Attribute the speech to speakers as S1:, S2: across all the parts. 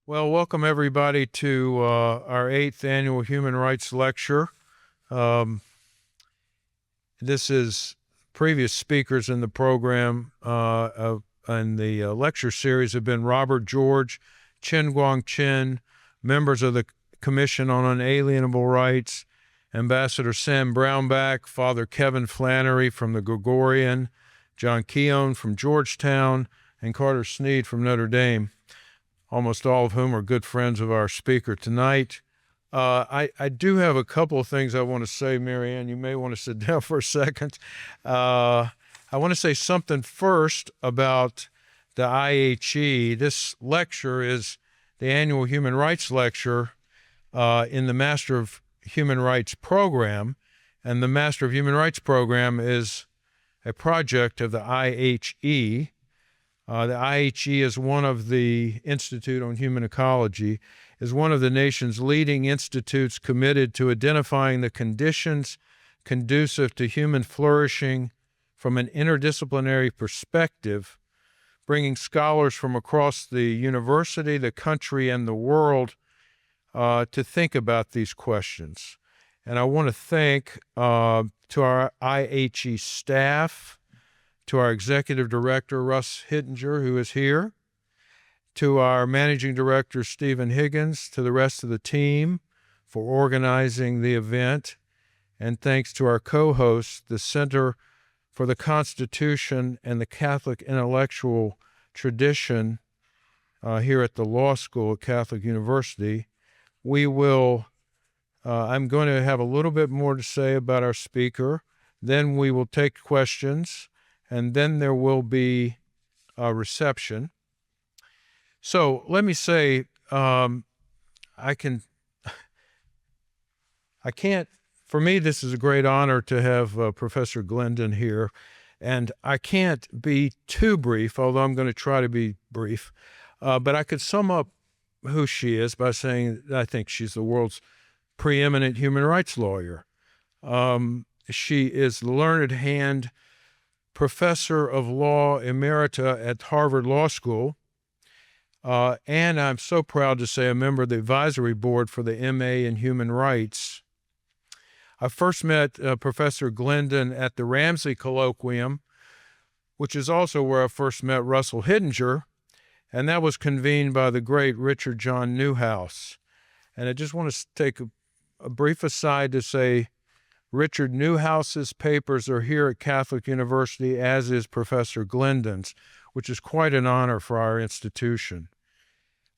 S1: Well, welcome everybody to our eighth annual Human Rights Lecture. Um, this is previous speakers in the program and the lecture series have been Robert George, Chen Guangqin, members of the Commission on Unalienable Rights, Ambassador Sam Brownback, Father Kevin Flannery from the Gregorian, John Keown from Georgetown, and Carter Sneed from Notre Dame, almost all of whom are good friends of our speaker tonight. I do have a couple of things I want to say, Marianne. You may want to sit down for a second. I want to say something first about the IHE. This lecture is the annual Human Rights Lecture in the Master of Human Rights program, and the Master of Human Rights program is a project of the IHE. The IHE is one of the Institute on Human Ecology, is one of the nation's leading institutes committed to identifying the conditions conducive to human flourishing from an interdisciplinary perspective, bringing scholars from across the university, the country, and the world to think about these questions. And I want to thank to our IHE staff, to our executive director, Russ Hittinger, who is here, to our managing director, Stephen Higgins, to the rest of the team for organizing the event, and thanks to our co-host, the Center for the Constitution and the Catholic Intellectual Tradition here at the Law School at Catholic University. I'm going to have a little bit more to say about our speaker, then we will take questions, and then there will be a reception. So let me say, for me, this is a great honor to have Professor Glendon here, and I can't be too brief, although I'm going to try to be brief, but I could sum up who she is by saying I think she's the world's preeminent human rights lawyer. She is the learned hand professor of law emerita at Harvard Law School, and I'm so proud to say a member of the advisory board for the MA in Human Rights. I first met Professor Glendon at the Ramsey Colloquium, which is also where I first met Russell Hittinger, and that was convened by the great Richard John Newhouse. And I just want to take a brief aside to say Richard Newhouse's papers are here at Catholic University, as is Professor Glendon's, which is quite an honor for our institution.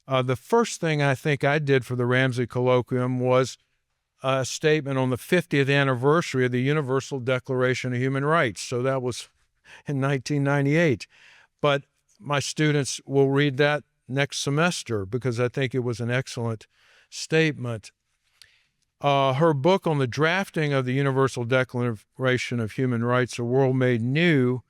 S1: The first thing I think I did for the Ramsey Colloquium was a statement on the 50th anniversary of the Universal Declaration of Human Rights. So that was in 1998. But my students will read that next semester because I think it was an excellent statement. Her book on the drafting of the Universal Declaration of Human Rights, A World Made New,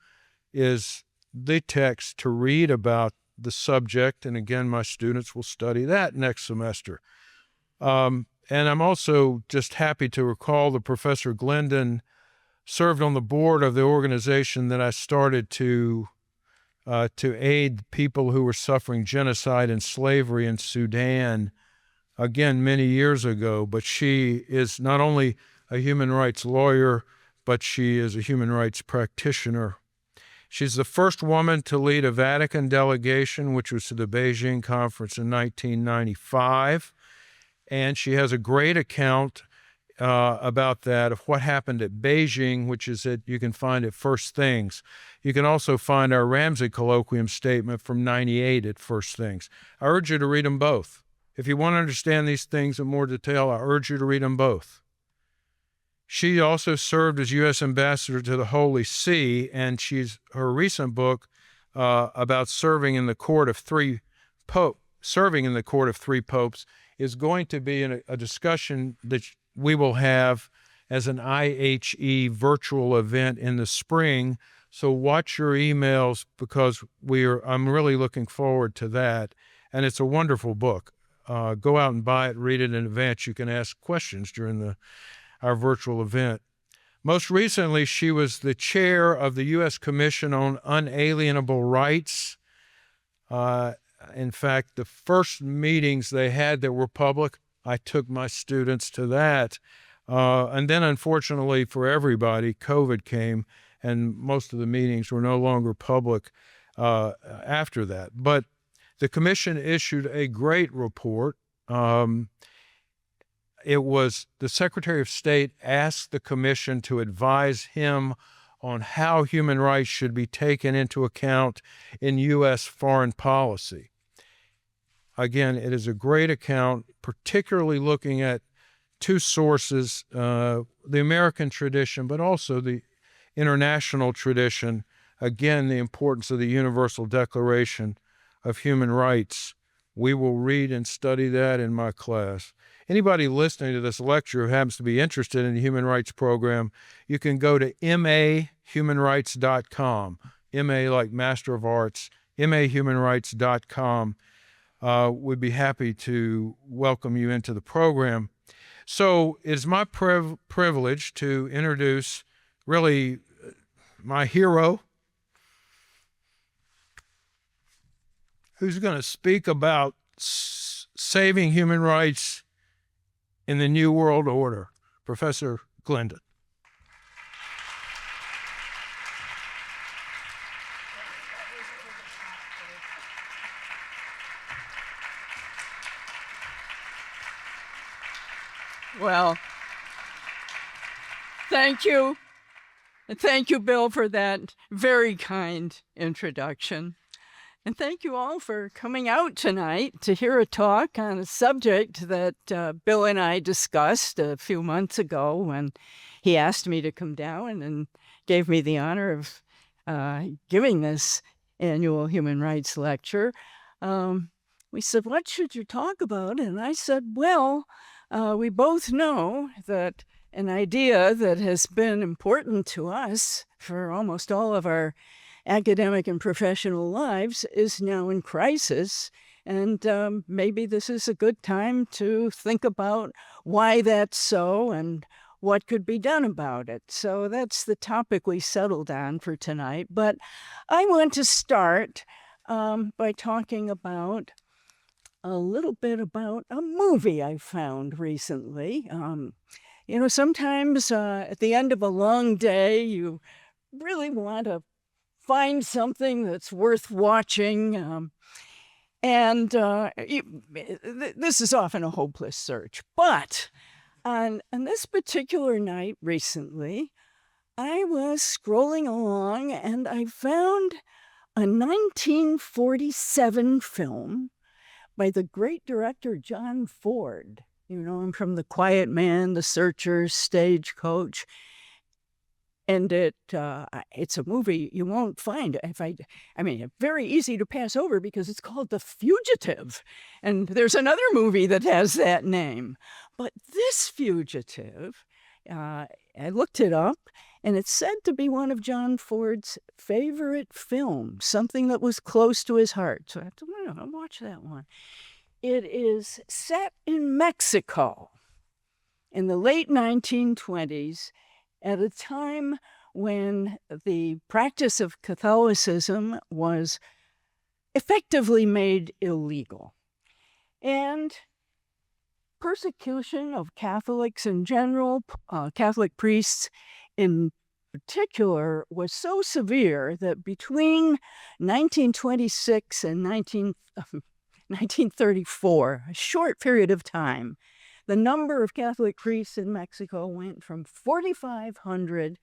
S1: is the text to read about the subject. And again, my students will study that next semester. And I'm also just happy to recall that Professor Glendon served on the board of the organization that I started to aid people who were suffering genocide and slavery in Sudan, again, many years ago. But she is not only a human rights lawyer, but she is a human rights practitioner. She's the first woman to lead a Vatican delegation, which was to the Beijing Conference in 1995. And she has a great account about that, of what happened at Beijing, which is that you can find at First Things. You can also find our Ramsey Colloquium statement from 98 at First Things. I urge you to read them both. If you want to understand these things in more detail, I urge you to read them both. She also served as U.S. Ambassador to the Holy See, and her recent book about serving in the court of three popes is going to be a discussion that we will have as an IHE virtual event in the spring. So watch your emails because I'm really looking forward to that. And it's a wonderful book. Go out and buy it, read it in advance. You can ask questions during our virtual event. Most recently, she was the chair of the U.S. Commission on Unalienable Rights. In fact, the first meetings they had that were public, I took my students to that. And then, unfortunately for everybody, COVID came, and most of the meetings were no longer public after that. But the commission issued a great report. It was the Secretary of State asked the commission to advise him on how human rights should be taken into account in U.S. foreign policy. Again, it is a great account, particularly looking at two sources, the American tradition, but also the international tradition. Again, the importance of the Universal Declaration of Human Rights. We will read and study that in my class. Anybody listening to this lecture who happens to be interested in the Human Rights Program, you can go to mahumanrights.com, MA like Master of Arts, mahumanrights.com. We'd be happy to welcome you into the program. So it's my privilege to introduce really my hero, who's going to speak about saving human rights in the New World Order, Professor Glendon.
S2: Well, thank you. And thank you, Bill, for that very kind introduction. And thank you all for coming out tonight to hear a talk on a subject that Bill and I discussed a few months ago when he asked me to come down and gave me the honor of giving this annual human rights lecture. We said, what should you talk about? And I said, well, we both know that an idea that has been important to us for almost all of our academic and professional lives is now in crisis. And maybe this is a good time to think about why that's so and what could be done about it. So that's the topic we settled on for tonight. But I want to start by talking about a little bit about a movie I found recently. Sometimes at the end of a long day, you really want to find something that's worth watching. This is often a hopeless search. But on this particular night recently, I was scrolling along and I found a 1947 film by the great director John Ford. You know him from The Quiet Man, The Searchers, Stagecoach. And it's a movie you won't find. Very easy to pass over because it's called The Fugitive. And there's another movie that has that name. But this Fugitive, I looked it up, and it's said to be one of John Ford's favorite films, something that was close to his heart. So I thought, I'll watch that one. It is set in Mexico in the late 1920s, at a time when the practice of Catholicism was effectively made illegal. And persecution of Catholics in general, Catholic priests in particular, was so severe that between 1926 and 1934, a short period of time, the number of Catholic priests in Mexico went from 4,500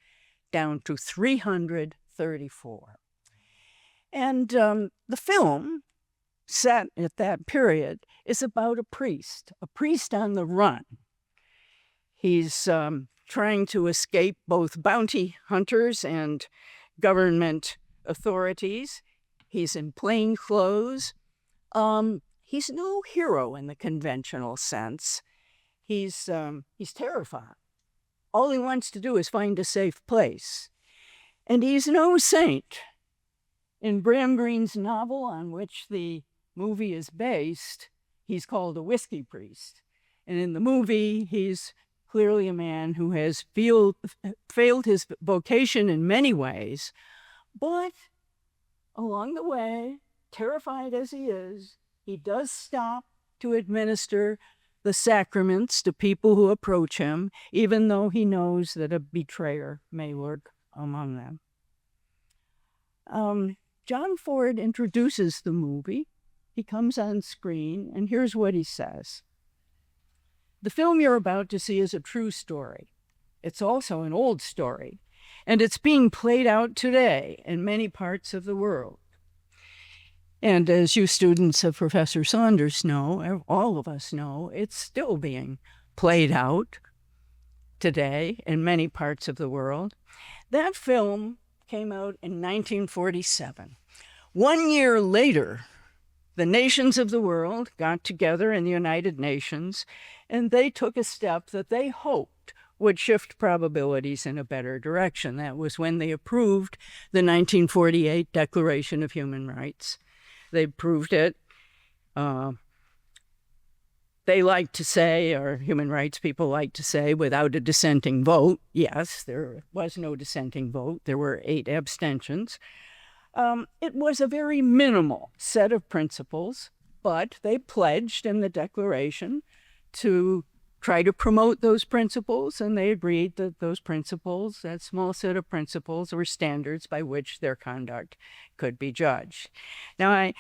S2: down to 334. And the film, set at that period, is about a priest on the run. He's trying to escape both bounty hunters and government authorities. He's in plain clothes. He's no hero in the conventional sense. He's terrified. All he wants to do is find a safe place. And he's no saint. In Bram Greene's novel, on which the movie is based, he's called a whiskey priest. And in the movie, he's clearly a man who has failed his vocation in many ways. But along the way, terrified as he is, He does stop to administer the sacraments to people who approach him, even though he knows that a betrayer may lurk among them. John Ford introduces the movie. He comes on screen, and here's what he says. The film you're about to see is a true story. It's also an old story, and it's being played out today in many parts of the world. And as you students of Professor Saunders know, all of us know, it's still being played out today in many parts of the world. That film came out in 1947. 1 year later, the nations of the world got together in the United Nations, and they took a step that they hoped would shift probabilities in a better direction. That was when they approved the 1948 Declaration of Human Rights. They approved it. They like to say, or human rights people like to say, without a dissenting vote. Yes, there was no dissenting vote. There were 8 abstentions. It was a very minimal set of principles, but they pledged in the Declaration to try to promote those principles, and they agreed that those principles, that small set of principles, were standards by which their conduct could be judged. Now, I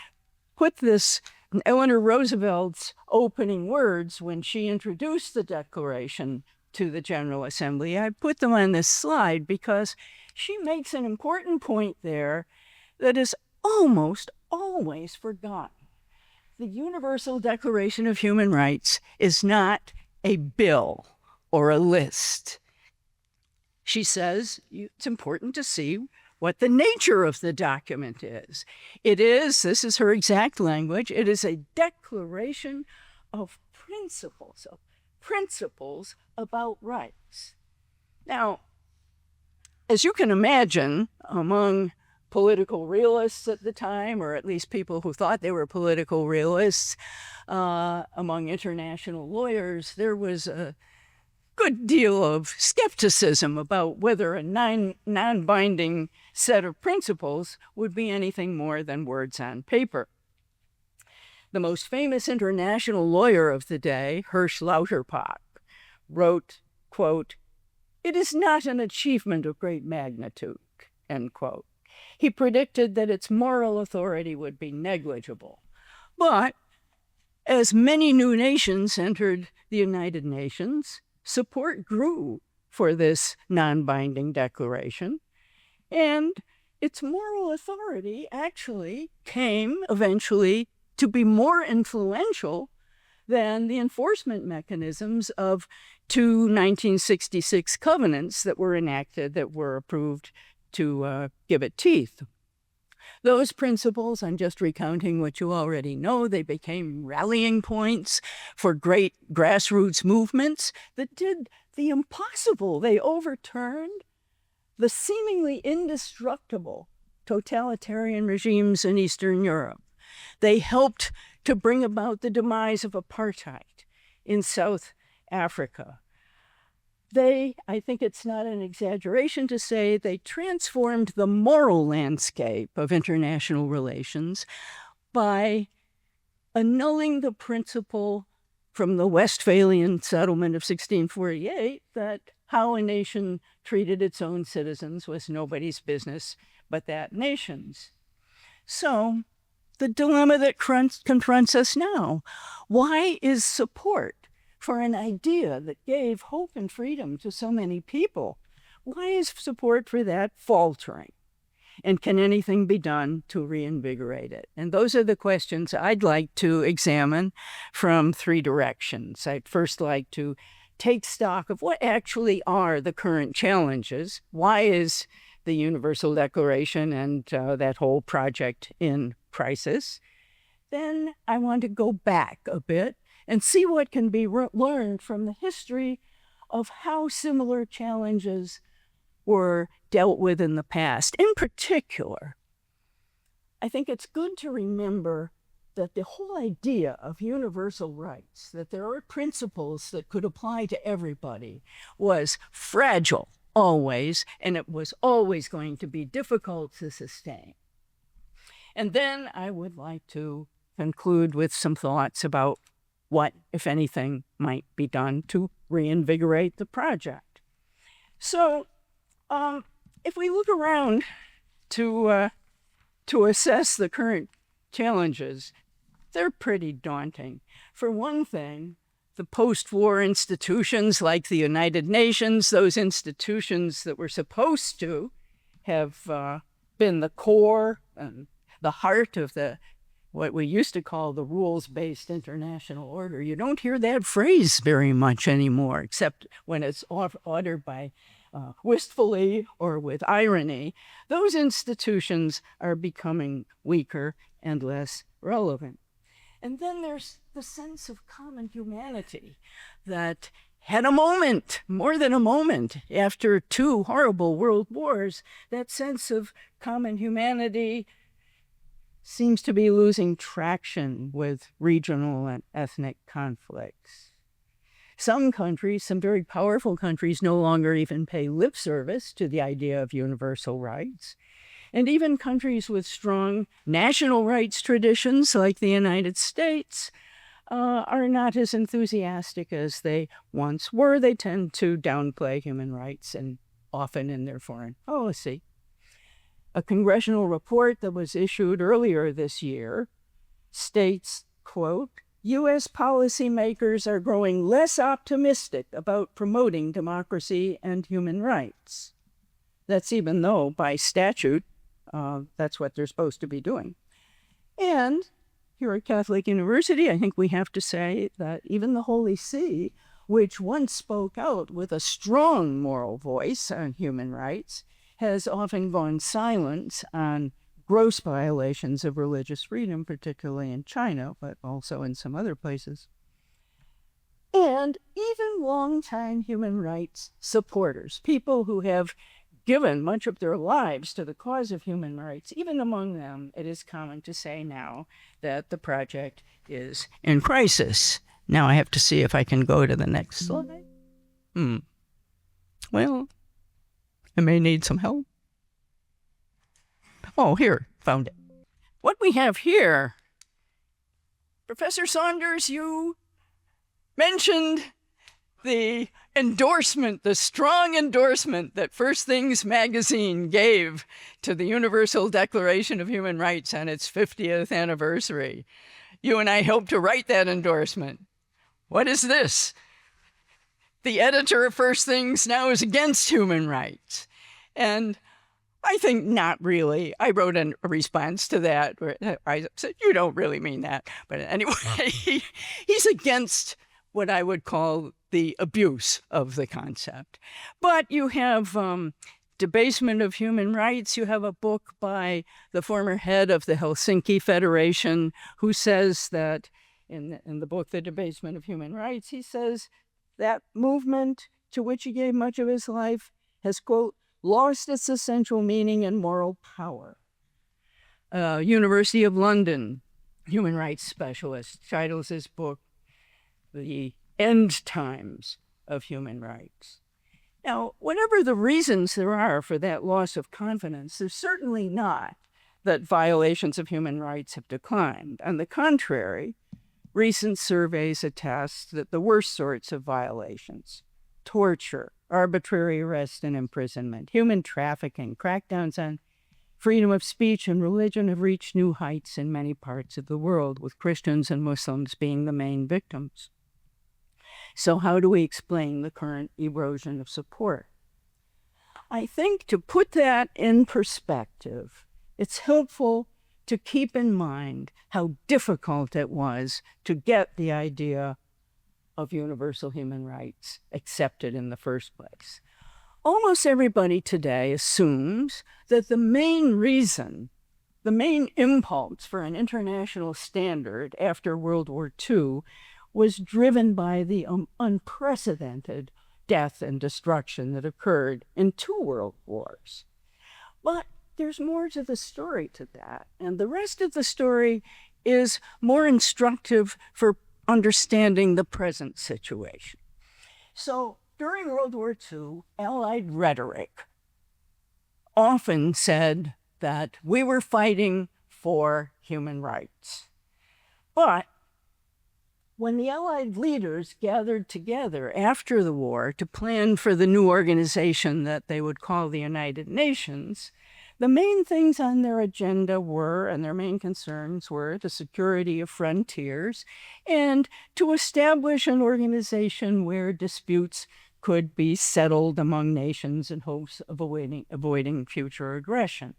S2: put this in Eleanor Roosevelt's opening words when she introduced the Declaration to the General Assembly. I put them on this slide because she makes an important point there that is almost always forgotten. The Universal Declaration of Human Rights is not a bill or a list. She says it's important to see what the nature of the document is. It is, this is her exact language, it is a declaration of principles about rights. Now, as you can imagine, among political realists at the time, or at least people who thought they were political realists, among international lawyers, there was a good deal of skepticism about whether a non-binding set of principles would be anything more than words on paper. The most famous international lawyer of the day, Hirsch Lauterpacht, wrote, quote, "It is not an achievement of great magnitude," end quote. He predicted that its moral authority would be negligible. But as many new nations entered the United Nations, support grew for this non-binding declaration, and its moral authority actually came eventually to be more influential than the enforcement mechanisms of 2 1966 covenants that were enacted, that were approved to give it teeth. Those principles, I'm just recounting what you already know, they became rallying points for great grassroots movements that did the impossible. They overturned the seemingly indestructible totalitarian regimes in Eastern Europe. They helped to bring about the demise of apartheid in South Africa. I think it's not an exaggeration to say, they transformed the moral landscape of international relations by annulling the principle from the Westphalian settlement of 1648 that how a nation treated its own citizens was nobody's business but that nation's. So, the dilemma that confronts us now, why is support for an idea that gave hope and freedom to so many people, why is support for that faltering? And can anything be done to reinvigorate it? And those are the questions I'd like to examine from 3 directions. I'd first like to take stock of what actually are the current challenges. Why is the Universal Declaration and that whole project in crisis? Then I want to go back a bit and see what can be learned from the history of how similar challenges were dealt with in the past. In particular, I think it's good to remember that the whole idea of universal rights, that there are principles that could apply to everybody, was fragile always, and it was always going to be difficult to sustain. And then I would like to conclude with some thoughts about what, if anything, might be done to reinvigorate the project. So, if we look around to assess the current challenges, they're pretty daunting. For one thing, the post-war institutions like the United Nations, those institutions that were supposed to have been the core and the heart of what we used to call the rules-based international order. You don't hear that phrase very much anymore, except when it's uttered by wistfully or with irony. Those institutions are becoming weaker and less relevant. And then there's the sense of common humanity that had a moment, more than a moment, after 2 horrible world wars. That sense of common humanity seems to be losing traction with regional and ethnic conflicts. Some countries, some very powerful countries, no longer even pay lip service to the idea of universal rights. And even countries with strong national rights traditions, like the United States, are not as enthusiastic as they once were. They tend to downplay human rights, and often in their foreign policy. A congressional report that was issued earlier this year states, quote, U.S. policymakers are growing less optimistic about promoting democracy and human rights. That's even though, by statute, that's what they're supposed to be doing. And here at Catholic University, I think we have to say that even the Holy See, which once spoke out with a strong moral voice on human rights, has often gone silent on gross violations of religious freedom, particularly in China, but also in some other places. And even longtime human rights supporters, people who have given much of their lives to the cause of human rights, even among them, it is common to say now that the project is in crisis. Now I have to see if I can go to the next slide. Well, I may need some help. Oh, here, found it. What we have here, Professor Saunders, you mentioned the endorsement, the strong endorsement that First Things magazine gave to the Universal Declaration of Human Rights on its 50th anniversary. You and I helped to write that endorsement. What is this? The editor of First Things now is against human rights. And I think not really. I wrote a response to that where I said, you don't really mean that. But anyway, he's against what I would call the abuse of the concept. But you have Debasement of Human Rights. You have a book by the former head of the Helsinki Federation who says that in the book, The Debasement of Human Rights, he says that movement to which he gave much of his life has, quote, lost its essential meaning and moral power. University of London human rights specialist titles his book The End Times of Human Rights. Now, whatever the reasons there are for that loss of confidence, there's certainly not that violations of human rights have declined. On the contrary, recent surveys attest that the worst sorts of violations, torture, arbitrary arrest and imprisonment, human trafficking, crackdowns on freedom of speech and religion have reached new heights in many parts of the world, with Christians and Muslims being the main victims. So how do we explain the current erosion of support? I think to put that in perspective, it's helpful to keep in mind how difficult it was to get the idea of universal human rights accepted in the first place. Almost everybody today assumes that the main reason, the main impulse for an international standard after World War II was driven by the unprecedented death and destruction that occurred in 2 world wars. But there's more to the story to that, and the rest of the story is more instructive for understanding the present situation. So during World War II, Allied rhetoric often said that we were fighting for human rights. But when the Allied leaders gathered together after the war to plan for the new organization that they would call the United Nations, the main things on their agenda were, and their main concerns were, the security of frontiers and to establish an organization where disputes could be settled among nations in hopes of avoiding future aggression.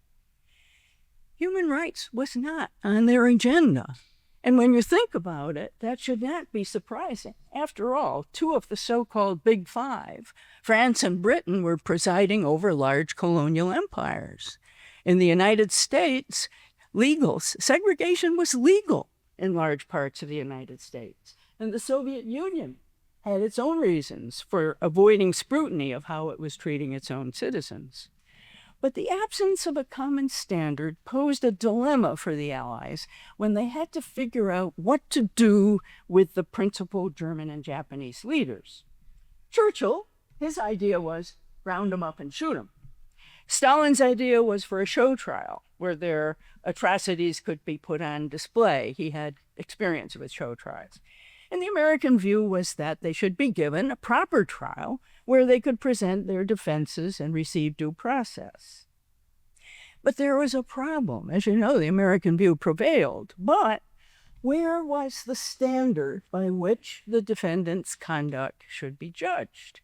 S2: Human rights was not on their agenda. And when you think about it, that should not be surprising. After all, two of the so-called Big Five, France and Britain, were presiding over large colonial empires. In the United States, segregation was legal in large parts of the United States. And the Soviet Union had its own reasons for avoiding scrutiny of how it was treating its own citizens. But the absence of a common standard posed a dilemma for the Allies when they had to figure out what to do with the principal German and Japanese leaders. Churchill, his idea was round them up and shoot them. Stalin's idea was for a show trial where their atrocities could be put on display. He had experience with show trials. And the American view was that they should be given a proper trial where they could present their defenses and receive due process. But there was a problem. As you know, the American view prevailed. But where was the standard by which the defendant's conduct should be judged?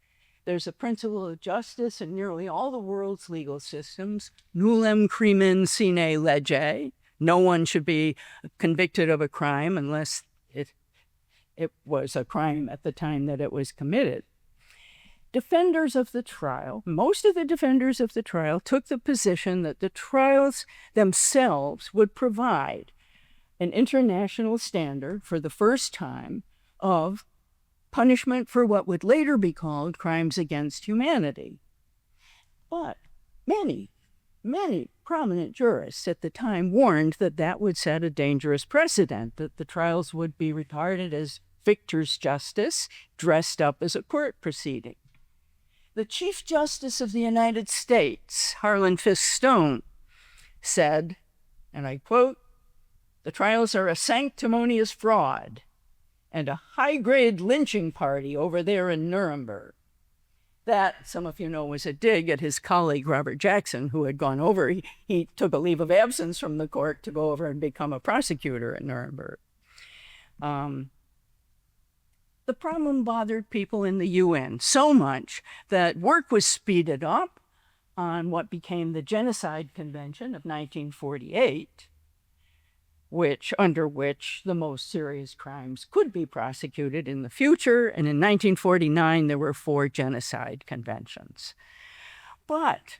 S2: There's a principle of justice in nearly all the world's legal systems, nullum crimen sine lege. No one should be convicted of a crime unless it was a crime at the time that it was committed. Defenders of the trial, most of the defenders of the trial, took the position that the trials themselves would provide an international standard for the first time of punishment for what would later be called crimes against humanity. But many prominent jurists at the time warned that that would set a dangerous precedent, that the trials would be regarded as victor's justice dressed up as a court proceeding. The Chief Justice of the United States, Harlan Fiske Stone, said, and I quote, "The trials are a sanctimonious fraud and a high-grade lynching party over there in Nuremberg." That, some of you know, was a dig at his colleague, Robert Jackson, who had gone over. He took a leave of absence from the court to go over and become a prosecutor at Nuremberg. The problem bothered people in the UN so much that work was speeded up on what became the Genocide Convention of 1948, under which the most serious crimes could be prosecuted in the future. And in 1949, there were 4 genocide conventions. But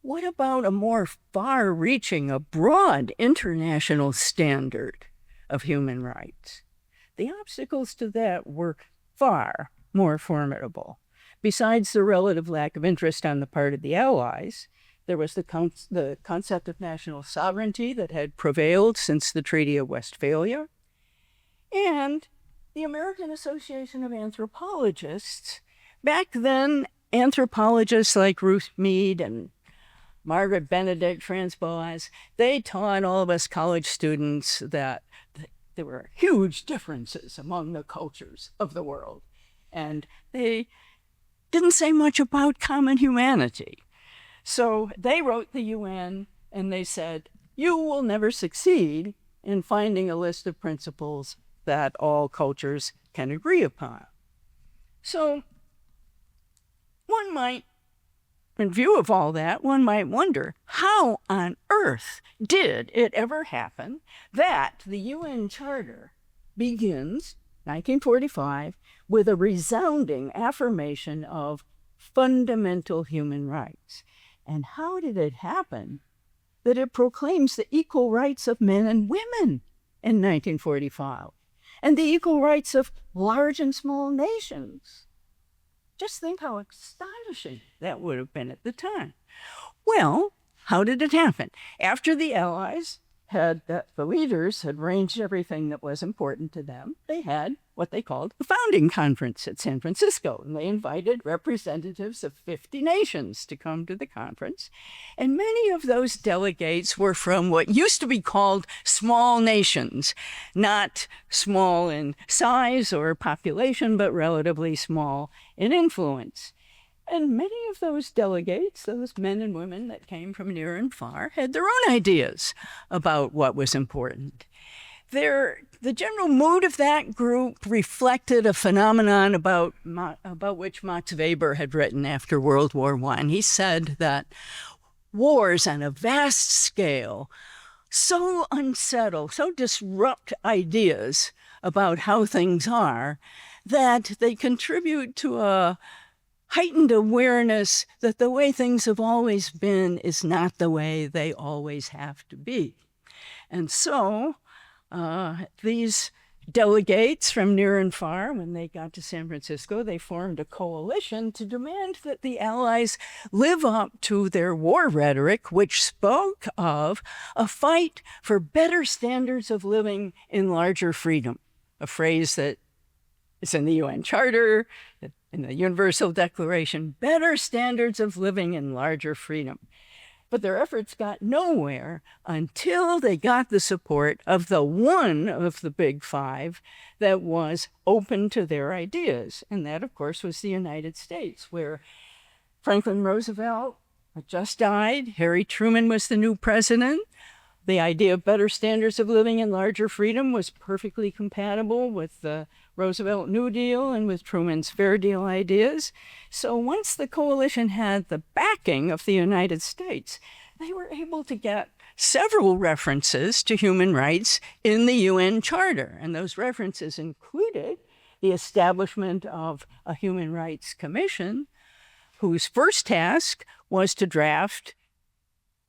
S2: what about a more far-reaching, a broad international standard of human rights? The obstacles to that were far more formidable. Besides the relative lack of interest on the part of the Allies, there was the concept of national sovereignty that had prevailed since the Treaty of Westphalia, and the American Association of Anthropologists. Back then, anthropologists like Ruth Mead and Margaret Benedict, Franz Boas, they taught all of us college students that there were huge differences among the cultures of the world, and they didn't say much about common humanity. So they wrote the UN and they said, you will never succeed in finding a list of principles that all cultures can agree upon. So one might, in view of all that, one might wonder, how on earth did it ever happen that the UN Charter begins, 1945, with a resounding affirmation of fundamental human rights? And how did it happen that it proclaims the equal rights of men and women in 1945, and the equal rights of large and small nations? Just think how astonishing that would have been at the time. Well, how did it happen? After the Allies the leaders had arranged everything that was important to them. They had what they called the founding conference at San Francisco, and they invited representatives of 50 nations to come to the conference. And many of those delegates were from what used to be called small nations, not small in size or population, but relatively small in influence. And many of those delegates, those men and women that came from near and far, had their own ideas about what was important. The general mood of that group reflected a phenomenon about which Max Weber had written after World War I. He said that wars on a vast scale so unsettle, so disrupt ideas about how things are, that they contribute to a heightened awareness that the way things have always been is not the way they always have to be. And so these delegates from near and far, when they got to San Francisco, they formed a coalition to demand that the Allies live up to their war rhetoric, which spoke of a fight for better standards of living in larger freedom, a phrase that is in the UN Charter, in the Universal Declaration, better standards of living in larger freedom. But their efforts got nowhere until they got the support of the one of the big five that was open to their ideas. And that, of course, was the United States, where Franklin Roosevelt had just died. Harry Truman was the new president. The idea of better standards of living and larger freedom was perfectly compatible with the Roosevelt New Deal and with Truman's Fair Deal ideas. So once the coalition had the backing of the United States, they were able to get several references to human rights in the UN Charter. And those references included the establishment of a Human Rights Commission, whose first task was to draft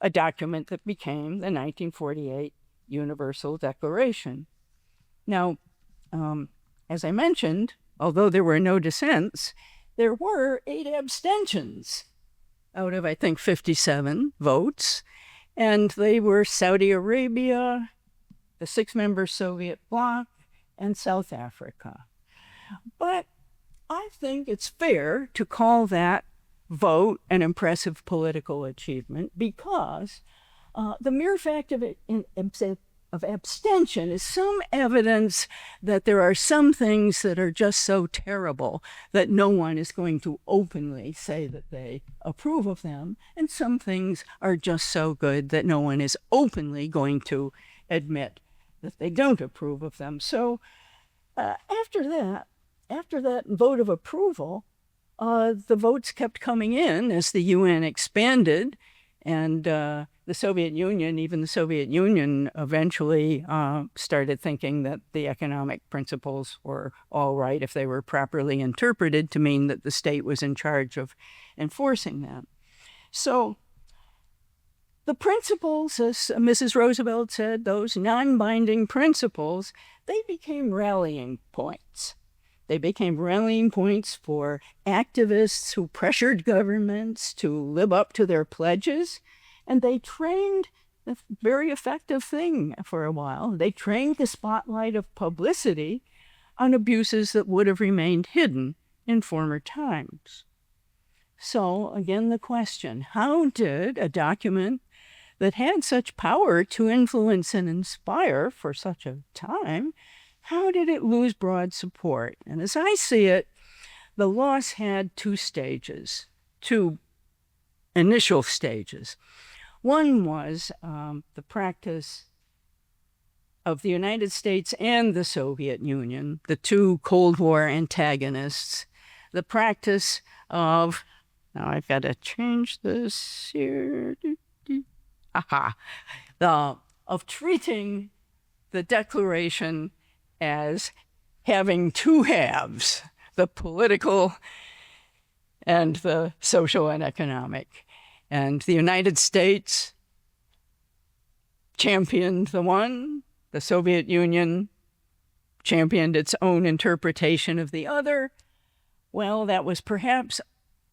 S2: a document that became the 1948 Universal Declaration. Now, as I mentioned, although there were no dissents, there were 8 abstentions out of, I think, 57 votes. And they were Saudi Arabia, the 6-member Soviet bloc, and South Africa. But I think it's fair to call that vote an impressive political achievement because the mere fact of abstention is some evidence that there are some things that are just so terrible that no one is going to openly say that they approve of them, and some things are just so good that no one is openly going to admit that they don't approve of them. So after that vote of approval, the votes kept coming in as the UN expanded, and the Soviet Union eventually started thinking that the economic principles were all right if they were properly interpreted to mean that the state was in charge of enforcing them. So the principles, as Mrs. Roosevelt said, those non-binding principles, they became rallying points. They became rallying points for activists who pressured governments to live up to their pledges, and they trained a very effective thing for a while. They trained the spotlight of publicity on abuses that would have remained hidden in former times. So, again, the question, how did a document that had such power to influence and inspire for such a time, how did it lose broad support? And as I see it, the loss had 2 initial stages. One was the practice of the United States and the Soviet Union, the 2 Cold War antagonists, the practice of, now I've got to change this here, of treating the Declaration as having 2 halves, the political and the social and economic. And the United States championed the one, the Soviet Union championed its own interpretation of the other. Well, that was perhaps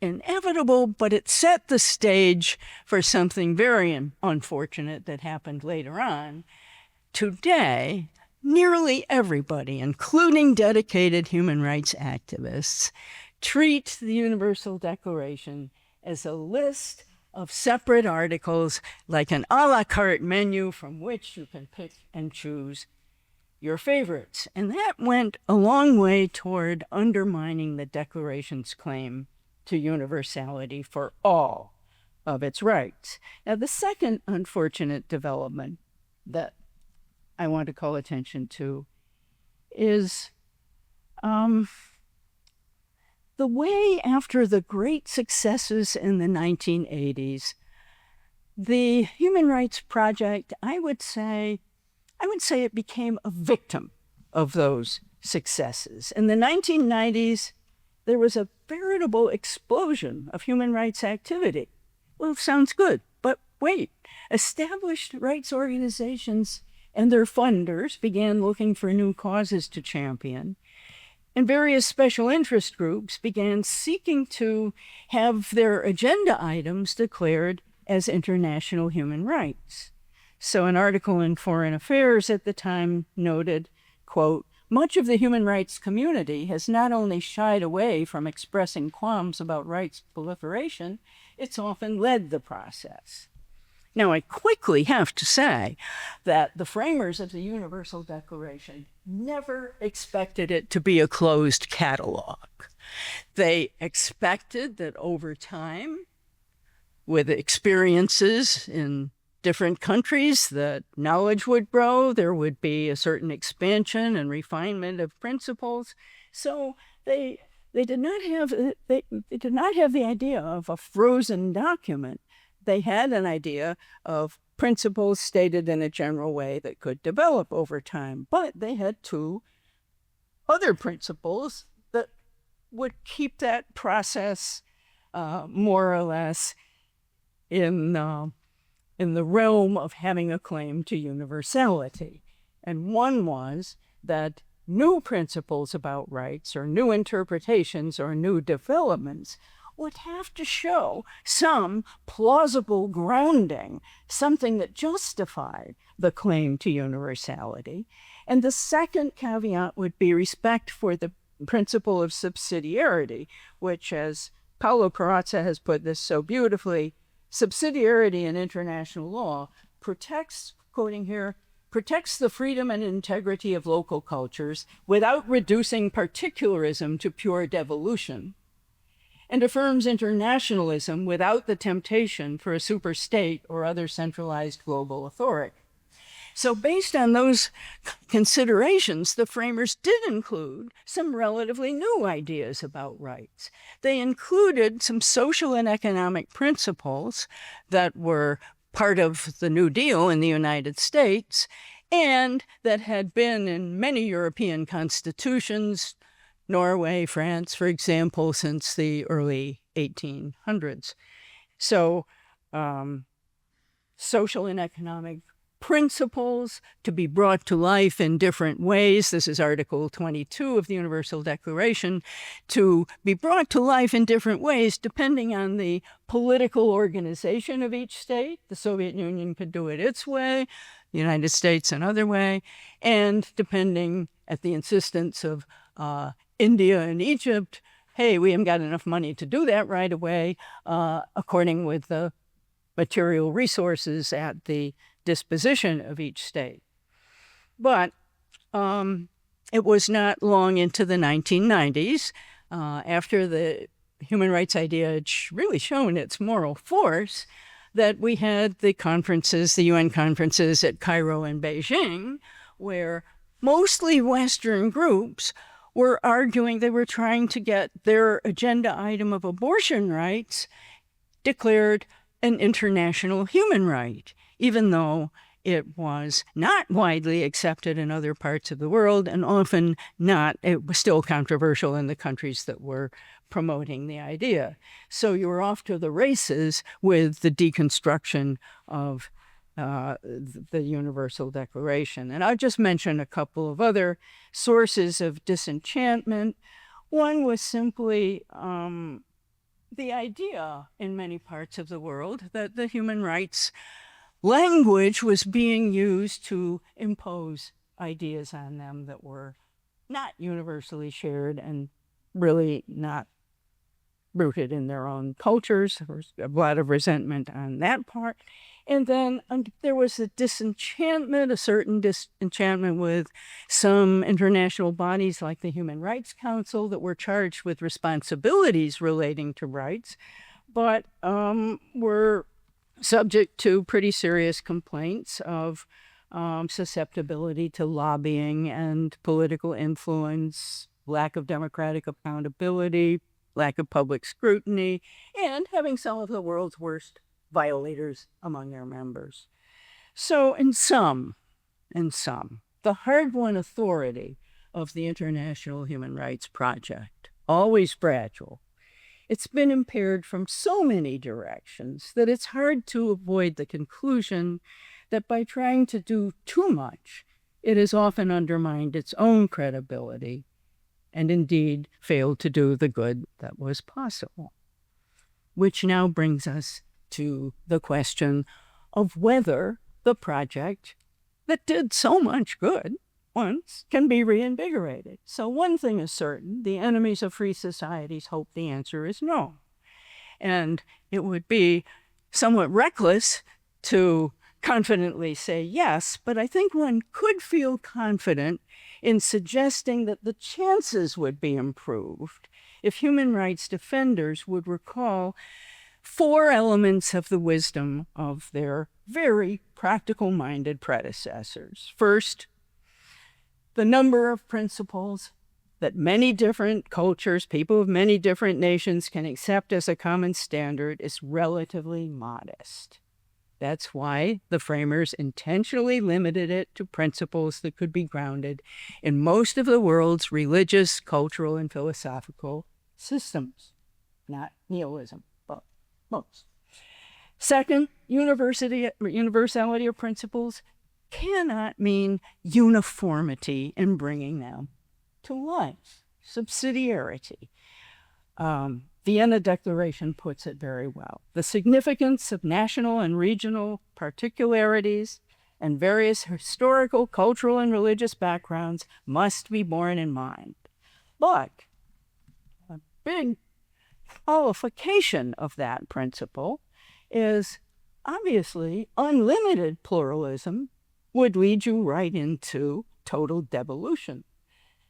S2: inevitable, but it set the stage for something very unfortunate that happened later on. Today, nearly everybody, including dedicated human rights activists, treat the Universal Declaration as a list of separate articles, like an a la carte menu from which you can pick and choose your favorites. And that went a long way toward undermining the Declaration's claim to universality for all of its rights. Now, the second unfortunate development that I want to call attention to is the way, after the great successes in the 1980s, the Human Rights Project, I would say it became a victim of those successes. In the 1990s, there was a veritable explosion of human rights activity. Well, sounds good, but wait. Established rights organizations and their funders began looking for new causes to champion, and various special interest groups began seeking to have their agenda items declared as international human rights. So an article in Foreign Affairs at the time noted, quote, "Much of the human rights community has not only shied away from expressing qualms about rights proliferation, it's often led the process." Now, I quickly have to say that the framers of the Universal Declaration never expected it to be a closed catalog. They expected that over time, with experiences in different countries, that knowledge would grow, there would be a certain expansion and refinement of principles. So they did not have the idea of a frozen document. They had an idea of principles stated in a general way that could develop over time, but they had two other principles that would keep that process more or less in the realm of having a claim to universality. And one was that new principles about rights, or new interpretations, or new developments would have to show some plausible grounding, something that justified the claim to universality. And the second caveat would be respect for the principle of subsidiarity, which, as Paulo Corazza has put this so beautifully, subsidiarity in international law protects, quoting here, protects the freedom and integrity of local cultures without reducing particularism to pure devolution, and affirms internationalism without the temptation for a superstate or other centralized global authority. So based on those considerations, the framers did include some relatively new ideas about rights. They included some social and economic principles that were part of the New Deal in the United States and that had been in many European constitutions, Norway, France, for example, since the early 1800s. So social and economic principles to be brought to life in different ways. This is Article 22 of the Universal Declaration, to be brought to life in different ways depending on the political organization of each state. The Soviet Union could do it its way, the United States another way, and depending at the insistence of India and Egypt, hey, we haven't got enough money to do that right away, according with the material resources at the disposition of each state. But it was not long into the 1990s, after the human rights idea had really shown its moral force, that we had the conferences, the UN conferences at Cairo and Beijing, where mostly Western groups were arguing, they were trying to get their agenda item of abortion rights declared an international human right, even though it was not widely accepted in other parts of the world, and often not, it was still controversial in the countries that were promoting the idea. So you were off to the races with the deconstruction of the Universal Declaration. And I'll just mention a couple of other sources of disenchantment. One was simply the idea in many parts of the world that the human rights language was being used to impose ideas on them that were not universally shared and really not rooted in their own cultures. There was a lot of resentment on that part. And then there was a disenchantment, a certain disenchantment with some international bodies like the Human Rights Council that were charged with responsibilities relating to rights, but were subject to pretty serious complaints of susceptibility to lobbying and political influence, lack of democratic accountability, lack of public scrutiny, and having some of the world's worst violators among their members. So in sum, the hard-won authority of the International Human Rights Project, always fragile, it's been impaired from so many directions that it's hard to avoid the conclusion that by trying to do too much, it has often undermined its own credibility and indeed failed to do the good that was possible. Which now brings us to the question of whether the project that did so much good once can be reinvigorated. So one thing is certain, the enemies of free societies hope the answer is no. And it would be somewhat reckless to confidently say yes, but I think one could feel confident in suggesting that the chances would be improved if human rights defenders would recall 4 elements of the wisdom of their very practical-minded predecessors. First, the number of principles that many different cultures, people of many different nations can accept as a common standard is relatively modest. That's why the framers intentionally limited it to principles that could be grounded in most of the world's religious, cultural, and philosophical systems. Not nihilism, but most. Second, universality of principles cannot mean uniformity in bringing them to life. Subsidiarity. Vienna Declaration puts it very well. The significance of national and regional particularities and various historical, cultural, and religious backgrounds must be borne in mind. But a big qualification of that principle is obviously unlimited pluralism would lead you right into total devolution.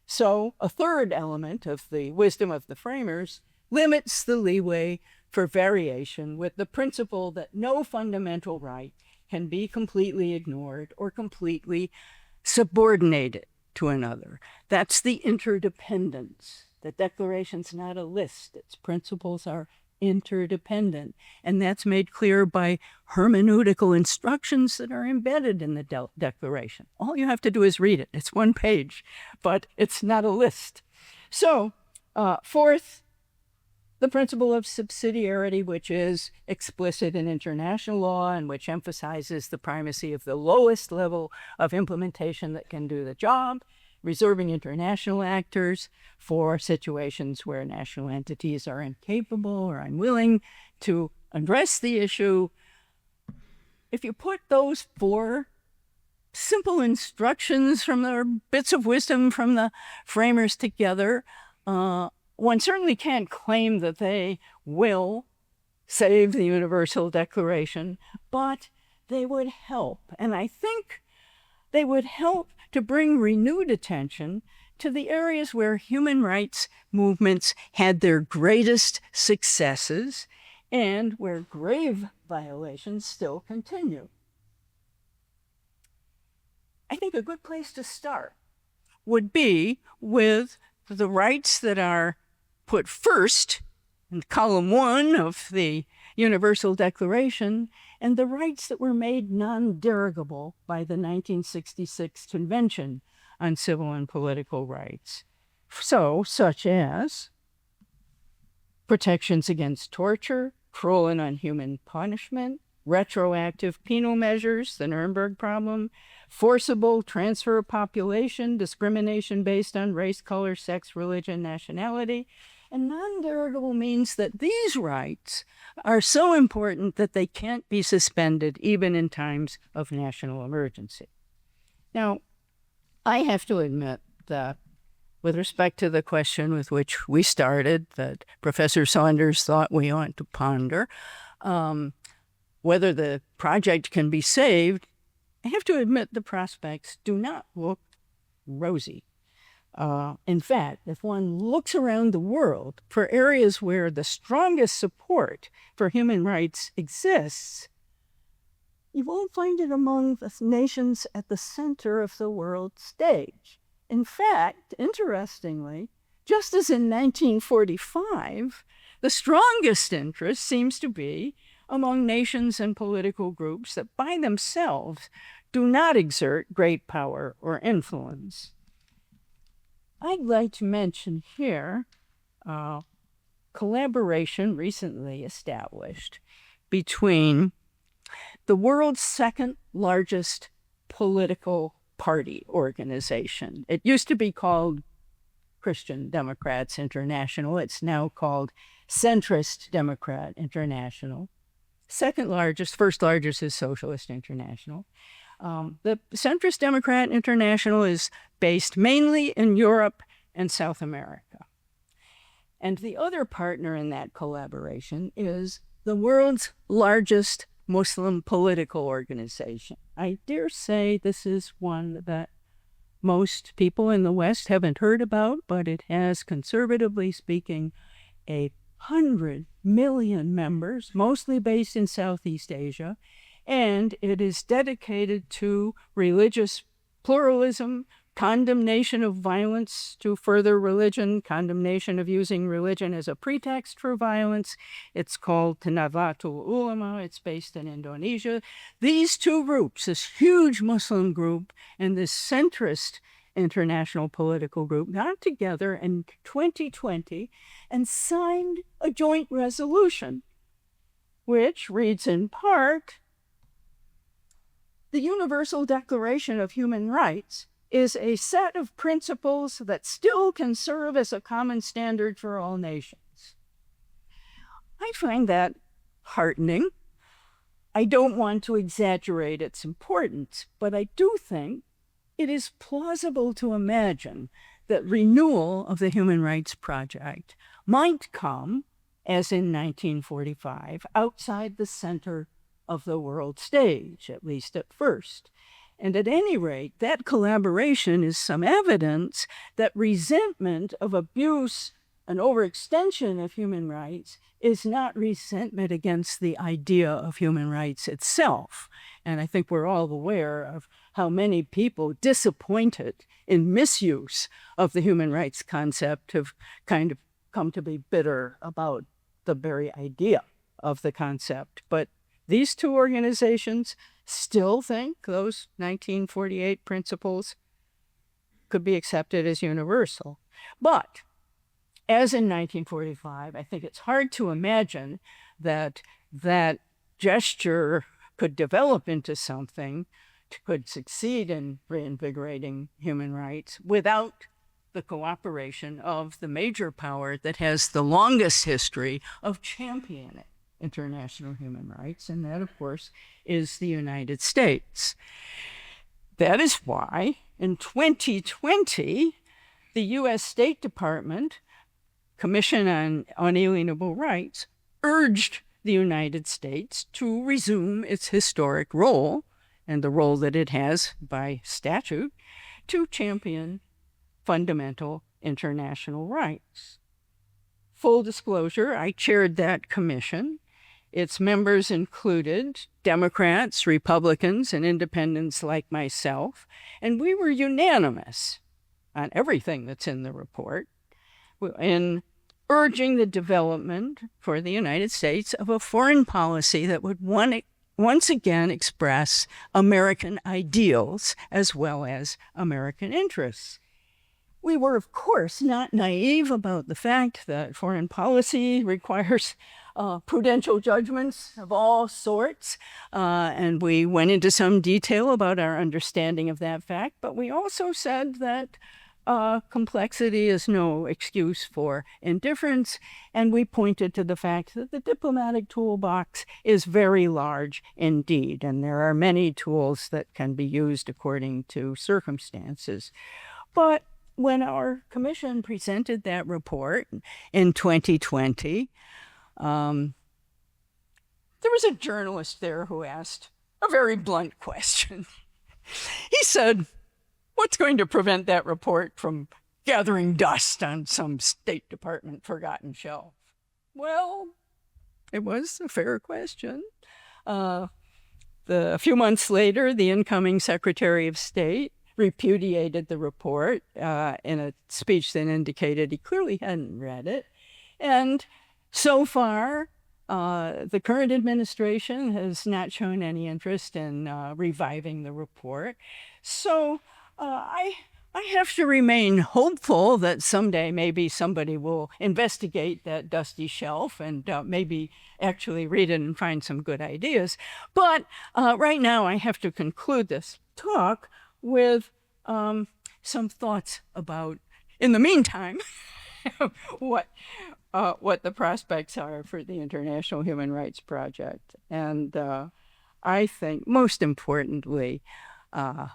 S2: So a third element of the wisdom of the framers limits the leeway for variation with the principle that no fundamental right can be completely ignored or completely subordinated to another. That's the interdependence. The Declaration's not a list. Its principles are interdependent. And that's made clear by hermeneutical instructions that are embedded in the Declaration. All you have to do is read it. It's 1 page, but it's not a list. So, fourth, the principle of subsidiarity, which is explicit in international law and which emphasizes the primacy of the lowest level of implementation that can do the job, reserving international actors for situations where national entities are incapable or unwilling to address the issue. If you put those 4 simple instructions from the bits of wisdom from the framers together, one certainly can't claim that they will save the Universal Declaration, but they would help. And I think they would help to bring renewed attention to the areas where human rights movements had their greatest successes and where grave violations still continue. I think a good place to start would be with the rights that are put first in column 1 of the Universal Declaration and the rights that were made non-derogable by the 1966 Convention on Civil and Political Rights. So, such as protections against torture, cruel and unhuman punishment, retroactive penal measures, the Nuremberg problem, forcible transfer of population, discrimination based on race, color, sex, religion, nationality, And non-derogable means that these rights are so important that they can't be suspended even in times of national emergency. Now, I have to admit that with respect to the question with which we started, that Professor Saunders thought we ought to ponder, whether the project can be saved, I have to admit the prospects do not look rosy. In fact, if one looks around the world for areas where the strongest support for human rights exists, you won't find it among the nations at the center of the world stage. In fact, interestingly, just as in 1945, the strongest interest seems to be among nations and political groups that by themselves do not exert great power or influence. I'd like to mention here collaboration recently established between the world's second largest political party organization. It used to be called Christian Democrats International. It's now called Centrist Democrat International. Second largest, first largest is Socialist International. The Centrist Democrat International is based mainly in Europe and South America. And the other partner in that collaboration is the world's largest Muslim political organization. I dare say this is one that most people in the West haven't heard about, but it has, conservatively speaking, 100 million members, mostly based in Southeast Asia, and it is dedicated to religious pluralism, condemnation of violence to further religion, condemnation of using religion as a pretext for violence. It's called Nahdlatul Ulama. It's based in Indonesia. These two groups, this huge Muslim group and this centrist international political group, got together in 2020 and signed a joint resolution, which reads in part, "The Universal Declaration of Human Rights is a set of principles that still can serve as a common standard for all nations." I find that heartening. I don't want to exaggerate its importance, but I do think it is plausible to imagine that renewal of the Human Rights Project might come, as in 1945, outside the center of the world stage, at least at first. And at any rate, that collaboration is some evidence that resentment of abuse and overextension of human rights is not resentment against the idea of human rights itself. And I think we're all aware of how many people disappointed in misuse of the human rights concept have kind of come to be bitter about the very idea of the concept. But these two organizations still think those 1948 principles could be accepted as universal. But as in 1945, I think it's hard to imagine that that gesture could develop into something, could succeed in reinvigorating human rights without the cooperation of the major power that has the longest history of championing international human rights, and that, of course, is the United States. That is why in 2020, the U.S. State Department Commission on Unalienable Rights urged the United States to resume its historic role, and the role that it has by statute, to champion fundamental international rights. Full disclosure, I chaired that commission. Its members included Democrats, Republicans, and independents like myself, and we were unanimous on everything that's in the report in urging the development for the United States of a foreign policy that would once again express American ideals as well as American interests. We were, of course, not naive about the fact that foreign policy requires prudential judgments of all sorts, and we went into some detail about our understanding of that fact, but we also said that complexity is no excuse for indifference, and we pointed to the fact that the diplomatic toolbox is very large indeed, and there are many tools that can be used according to circumstances. But when our commission presented that report in 2020, there was a journalist there who asked a very blunt question. He said, "What's going to prevent that report from gathering dust on some State Department forgotten shelf?" Well, it was a fair question. A few months later, the incoming Secretary of State repudiated the report in a speech that indicated he clearly hadn't read it. And so far, the current administration has not shown any interest in reviving the report. So I have to remain hopeful that someday maybe somebody will investigate that dusty shelf and maybe actually read it and find some good ideas. But right now I have to conclude this talk with some thoughts about, in the meantime, what the prospects are for the International Human Rights Project. And I think, most importantly,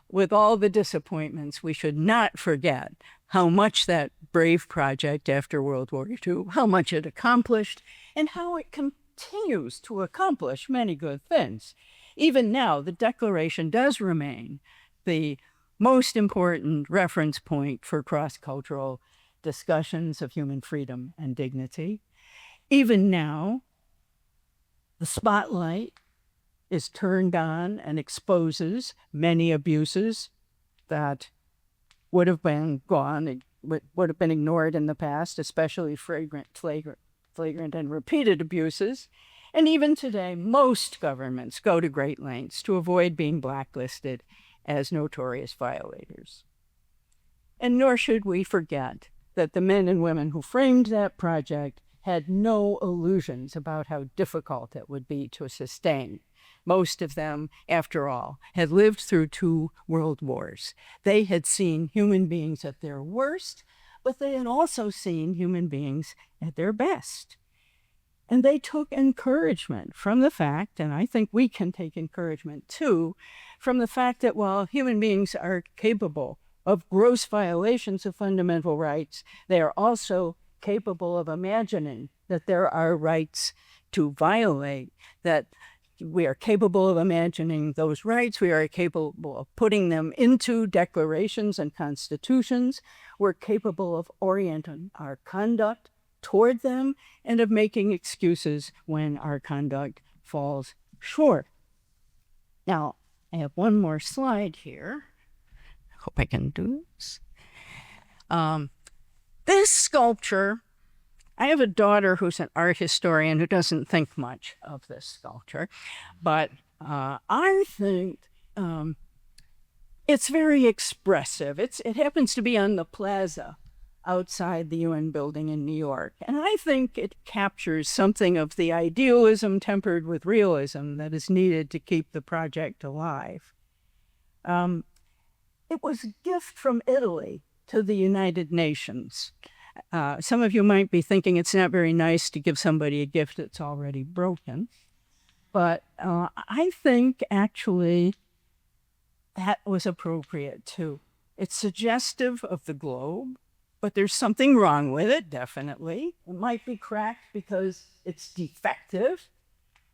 S2: with all the disappointments, we should not forget how much that brave project after World War II, how much it accomplished, and how it continues to accomplish many good things. Even now, the Declaration does remain the most important reference point for cross-cultural discussions of human freedom and dignity. Even now, the spotlight is turned on and exposes many abuses that would have been ignored in the past, especially flagrant and repeated abuses. And even today, most governments go to great lengths to avoid being blacklisted as notorious violators. And nor should we forget that the men and women who framed that project had no illusions about how difficult it would be to sustain. Most of them, after all, had lived through 2 world wars. They had seen human beings at their worst, but they had also seen human beings at their best. And they took encouragement from the fact, and I think we can take encouragement too, from the fact that while human beings are capable of gross violations of fundamental rights, they are also capable of imagining that there are rights to violate, that we are capable of imagining those rights. We are capable of putting them into declarations and constitutions. We're capable of orienting our conduct toward them and of making excuses when our conduct falls short. Now, I have one more slide here. I hope I can do this. This sculpture, I have a daughter who's an art historian who doesn't think much of this sculpture, but I think it's very expressive. It happens to be on the plaza outside the UN building in New York, and I think it captures something of the idealism tempered with realism that is needed to keep the project alive. It was a gift from Italy to the United Nations. Some of you might be thinking it's not very nice to give somebody a gift that's already broken, but I think actually that was appropriate too. It's suggestive of the globe, but there's something wrong with it, definitely. It might be cracked because it's defective,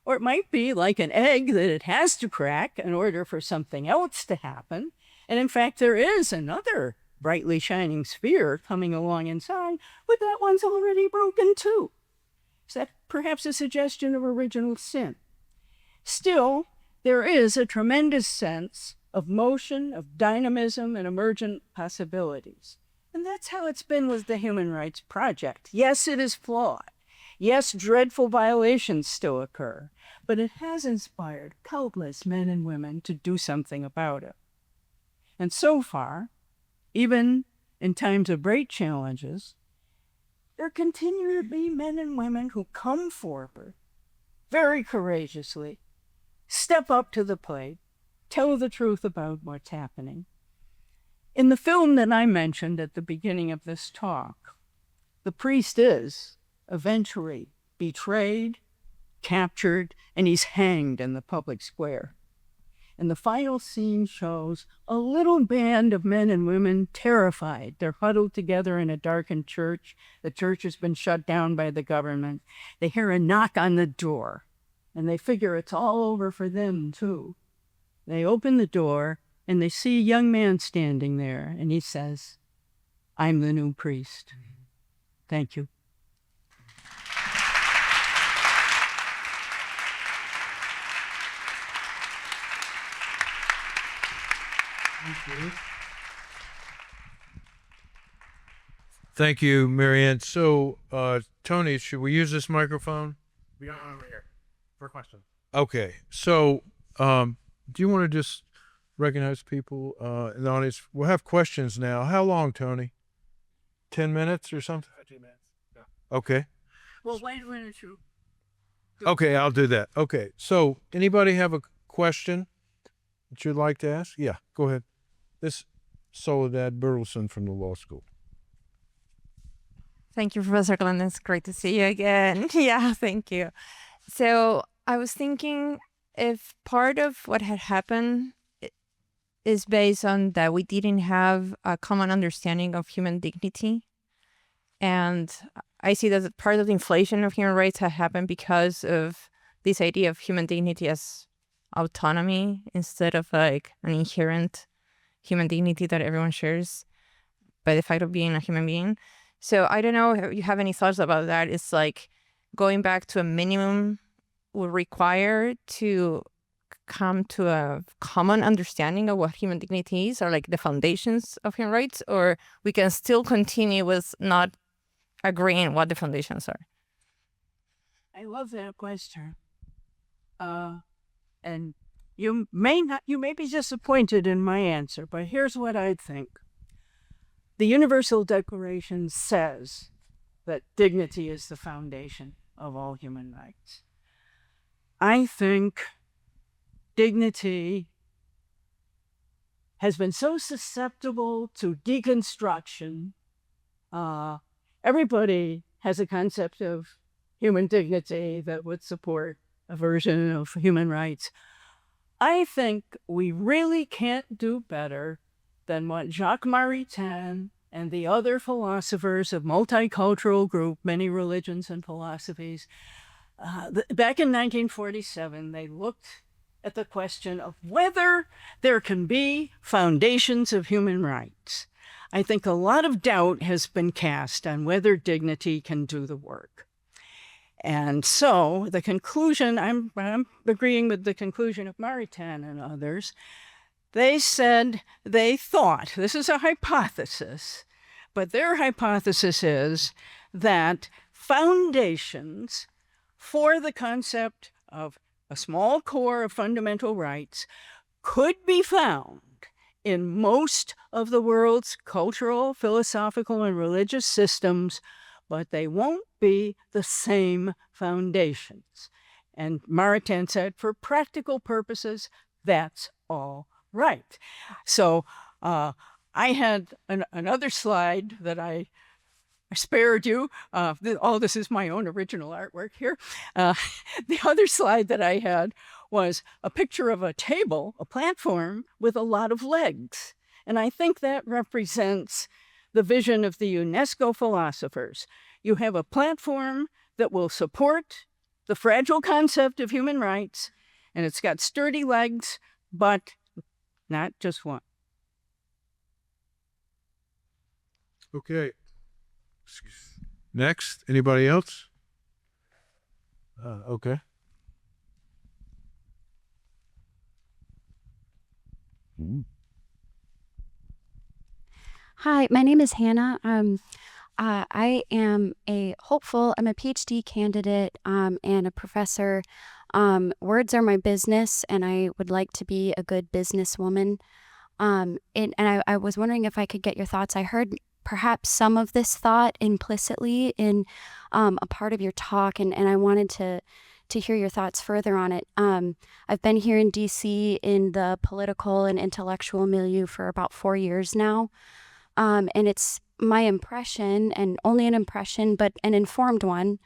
S2: or it might be like an egg that it has to crack in order for something else to happen. And in fact, there is another brightly shining sphere coming along inside, but that one's already broken too. Is that perhaps a suggestion of original sin? Still, there is a tremendous sense of motion, of dynamism, and emergent possibilities. And that's how it's been with the Human Rights Project. Yes, it is flawed. Yes, dreadful violations still occur, but it has inspired countless men and women to do something about it. And so far, even in times of great challenges, there continue to be men and women who come forward very courageously, step up to the plate, tell the truth about what's happening. In the film that I mentioned at the beginning of this talk, the priest is eventually betrayed, captured, and he's hanged in the public square. And the final scene shows a little band of men and women terrified. They're huddled together in a darkened church. The church has been shut down by the government. They hear a knock on the door, and they figure it's all over for them, too. They open the door, and they see a young man standing there, and he says, "I'm the new priest." Thank you.
S1: Thank you, Marianne. So, Tony, should we use this microphone?
S3: We got one over here for a question.
S1: Okay. So, do you want to just recognize people in the audience? We'll have questions now. How long, Tony? 10 minutes or something?
S3: 15 minutes. Yeah.
S1: Okay.
S2: Well, why don't you?
S1: Okay, I'll do that. Okay. So, anybody have a question that you'd like to ask? Yeah, go ahead. This Soledad Burleson from the law school.
S4: Thank you, Professor Glendon. It's great to see you again. Yeah, thank you. So I was thinking if part of what had happened is based on that we didn't have a common understanding of human dignity. And I see that part of the inflation of human rights had happened because of this idea of human dignity as autonomy instead of like an inherent human dignity that everyone shares by the fact of being a human being. So I don't know if you have any thoughts about that. It's like going back to a minimum would require to come to a common understanding of what human dignity is, or like the foundations of human rights, or we can still continue with not agreeing what the foundations are.
S2: I love that question. And you may be disappointed in my answer, but here's what I think. The Universal Declaration says that dignity is the foundation of all human rights. I think dignity has been so susceptible to deconstruction. Everybody has a concept of human dignity that would support a version of human rights. I think we really can't do better than what Jacques Maritain and the other philosophers of multicultural group, many religions and philosophies, back in 1947, they looked at the question of whether there can be foundations of human rights. I think a lot of doubt has been cast on whether dignity can do the work. And so the conclusion, I'm agreeing with the conclusion of Maritain and others. They said they thought, this is a hypothesis, but their hypothesis is that foundations for the concept of a small core of fundamental rights could be found in most of the world's cultural, philosophical, and religious systems, but they won't be the same foundations. And Maritain said, for practical purposes, that's all right. So I had another slide that I spared you. All this is my own original artwork here. The other slide that I had was a picture of a table, a platform with a lot of legs. And I think that represents the vision of the UNESCO philosophers. You have a platform that will support the fragile concept of human rights, and it's got sturdy legs, but not just one.
S1: Okay. Next, anybody else? Okay.
S5: Hi, my name is Hannah. I am a hopeful. I'm a PhD candidate and a professor. Words are my business, and I would like to be a good businesswoman. And I was wondering if I could get your thoughts. I heard perhaps some of this thought implicitly in a part of your talk, and I wanted to hear your thoughts further on it. I've been here in DC in the political and intellectual milieu for about 4 years now. And it's my impression, and only an impression, but an informed one,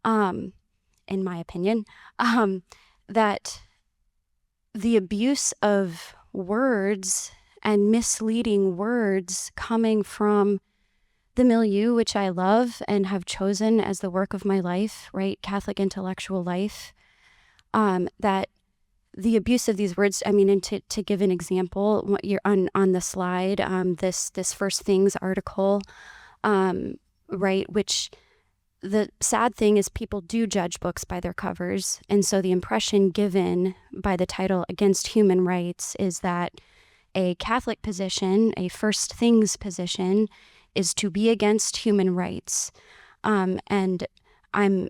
S5: in my opinion, that the abuse of words and misleading words coming from the milieu, which I love and have chosen as the work of my life, right? Catholic intellectual life, that the abuse of these words, I mean, and to give an example, what you're on the slide, this First Things article, right, which the sad thing is people do judge books by their covers. And so the impression given by the title Against Human Rights is that a Catholic position, a First Things position, is to be against human rights. And I'm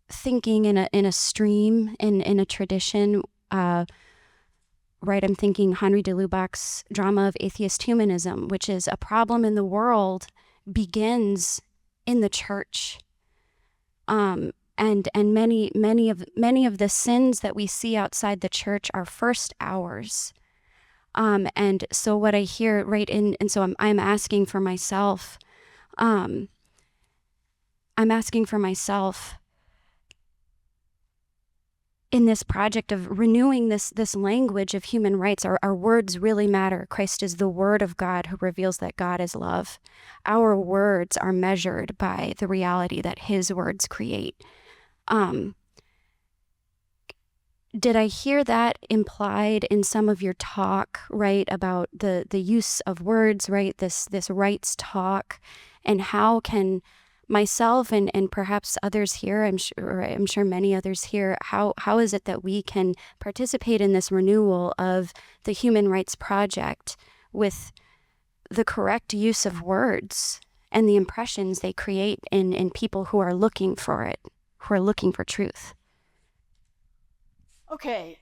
S5: thinking in a stream, in a tradition, right, I'm thinking Henri de Lubac's drama of atheist humanism, which is a problem in the world begins in the church. And many of the sins that we see outside the church are first ours. And so what I hear, right, and so I'm asking for myself, in this project of renewing this language of human rights. Our words really matter. Christ is the Word of God who reveals that God is love. Our words are measured by the reality that His words create. Did I hear that implied in some of your talk, right, about the use of words, right, this rights talk, and how can myself and perhaps others here, I'm sure many others here, how is it that we can participate in this renewal of the Human Rights Project with the correct use of words and the impressions they create in people who are looking for it, who are looking for truth?
S2: Okay.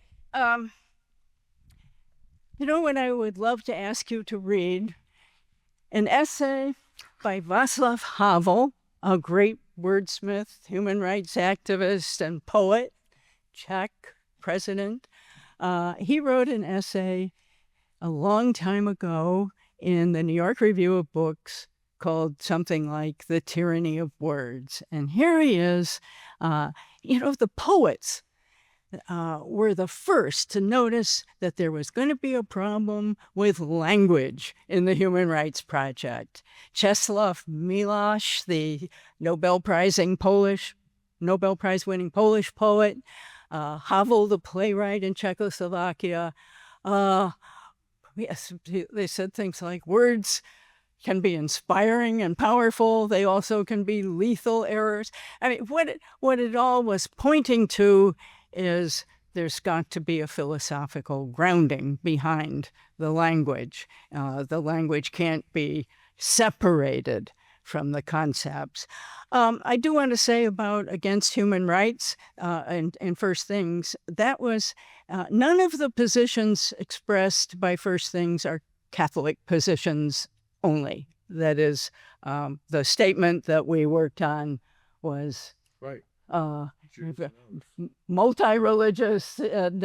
S2: What I would love to ask you to read? An essay by Václav Havel, a great wordsmith, human rights activist, and poet, Czech president. He wrote an essay a long time ago in the New York Review of Books called something like The Tyranny of Words. And here he is, the poets were the first to notice that there was going to be a problem with language in the Human Rights Project. Czesław Miłosz, the Nobel Prize-winning Polish poet, Havel, the playwright in Czechoslovakia. Yes, they said things like words can be inspiring and powerful. They also can be lethal errors. I mean, what it all was pointing to is there's got to be a philosophical grounding behind the language. The language can't be separated from the concepts. I do want to say about Against Human Rights and First Things, that was none of the positions expressed by First Things are Catholic positions only. That is, the statement that we worked on was
S1: Right.
S2: multi-religious, and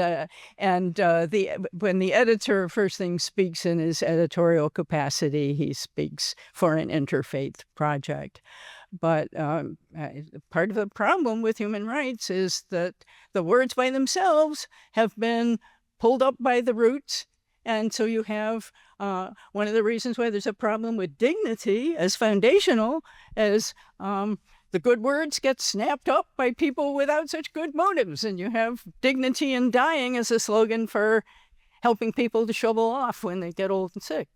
S2: when the editor of First Things speaks in his editorial capacity, he speaks for an interfaith project. But part of the problem with human rights is that the words by themselves have been pulled up by the roots. And so you have one of the reasons why there's a problem with dignity as foundational as the good words get snapped up by people without such good motives. And you have dignity in dying as a slogan for helping people to shovel off when they get old and sick.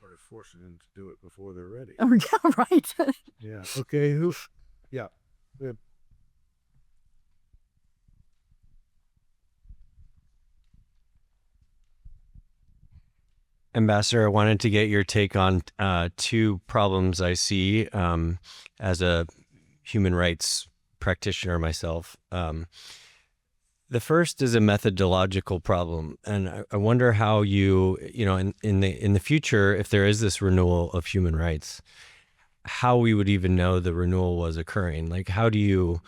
S1: Or forcing them to do it before they're ready.
S2: Oh, yeah, right.
S1: Yeah. Okay. Yeah. Good.
S6: Ambassador, I wanted to get your take on two problems I see as a human rights practitioner myself. The first is a methodological problem, and I wonder how in the future, if there is this renewal of human rights, how we would even know the renewal was occurring. Like, how do you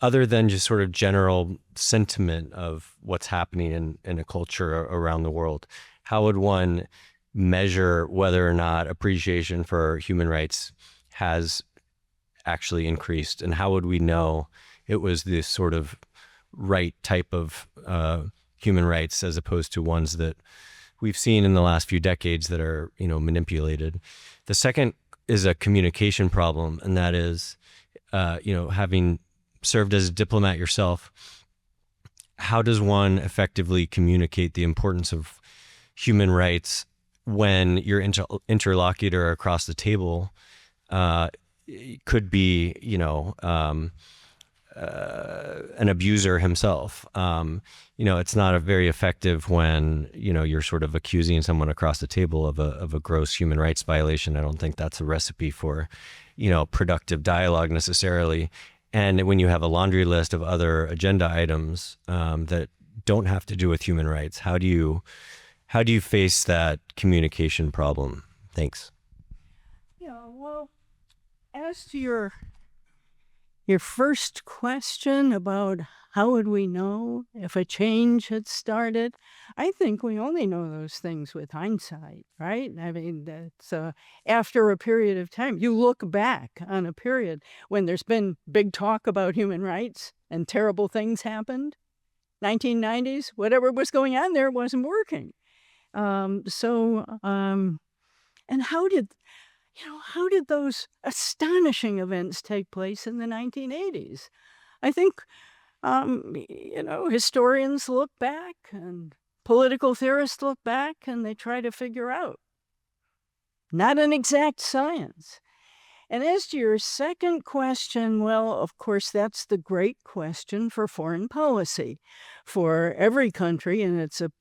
S6: other than just sort of general sentiment of what's happening in a culture around the world, how would one measure whether or not appreciation for human rights has actually increased? And how would we know it was this sort of right type of human rights as opposed to ones that we've seen in the last few decades that are, manipulated? The second is a communication problem, and that is, having served as a diplomat yourself, how does one effectively communicate the importance of human rights when your interlocutor across the table could be, an abuser himself? It's not a very effective when, you're sort of accusing someone across the table of a gross human rights violation. I don't think that's a recipe for, productive dialogue necessarily. And when you have a laundry list of other agenda items that don't have to do with human rights, how do you face that communication problem? Thanks.
S2: Yeah, well, as to your first question about how would we know if a change had started, I think we only know those things with hindsight, right? I mean, that's after a period of time. You look back on a period when there's been big talk about human rights and terrible things happened. 1990s, whatever was going on there wasn't working. And how did those astonishing events take place in the 1980s? I think, historians look back and political theorists look back and they try to figure out. Not an exact science. And as to your second question, well, of course, that's the great question for foreign policy for every country, and it's a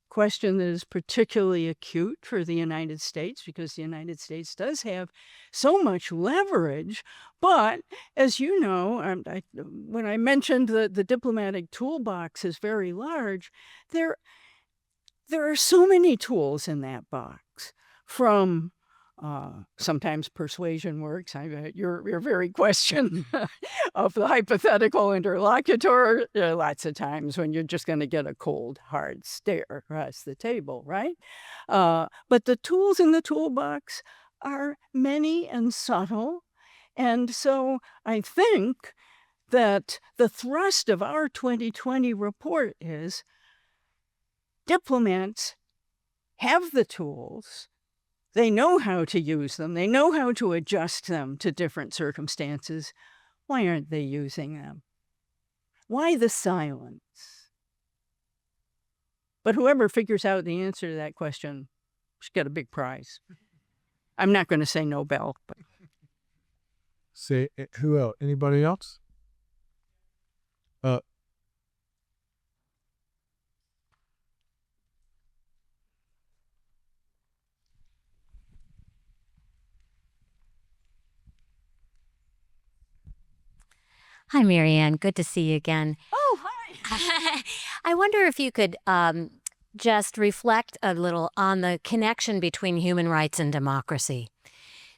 S2: question that is particularly acute for the United States because the United States does have so much leverage. But as you know, when I mentioned the diplomatic toolbox is very large, there are so many tools in that box, from sometimes persuasion works. Your very question of the hypothetical interlocutor, there are lots of times when you're just going to get a cold, hard stare across the table, right? But the tools in the toolbox are many and subtle. And so I think that the thrust of our 2020 report is diplomats have the tools. They know how to use them. They know how to adjust them to different circumstances. Why aren't they using them? Why the silence? But whoever figures out the answer to that question should get a big prize. I'm not going to say Nobel. But.
S1: Say, who else? Anybody else?
S7: Hi, Marianne. Good to see you again.
S2: Oh, hi.
S7: I wonder if you could just reflect a little on the connection between human rights and democracy.